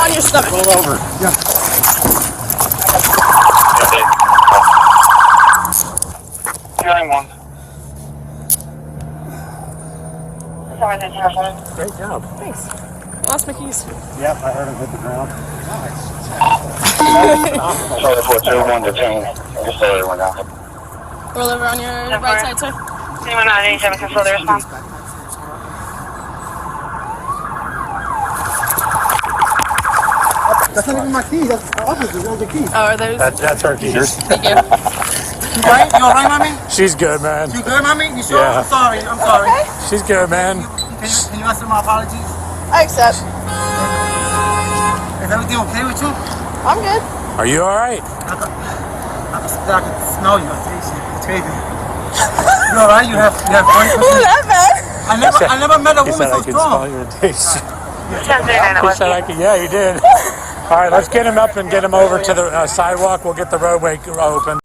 on your stomach. Roll over. Yeah. Hearing one. Great job. Thanks. Lost my keys. Yep, I heard him hit the ground. Sorry for 2-1 detained. Just so everyone knows. Roll over on your right side, sir. Anyone on 87 can slow their response? That's not even my key. That's the officer. Those are keys. Oh, are those? That's her keys. Thank you. You right? You alright, mommy? She's good, man. You good, mommy? You sure? Yeah. I'm sorry. I'm sorry. Okay. She's good, man. Can you answer my apologies? I accept. Is everything okay with you? I'm good. Are you all right? I can smell you. I taste you. It's crazy. You alright? You have voice? Not bad. I never met a He woman said so I could smell strong. your taste. He He said I could. Yeah, he did. All right, let's get him up and get him over to the sidewalk. We'll get the roadway open.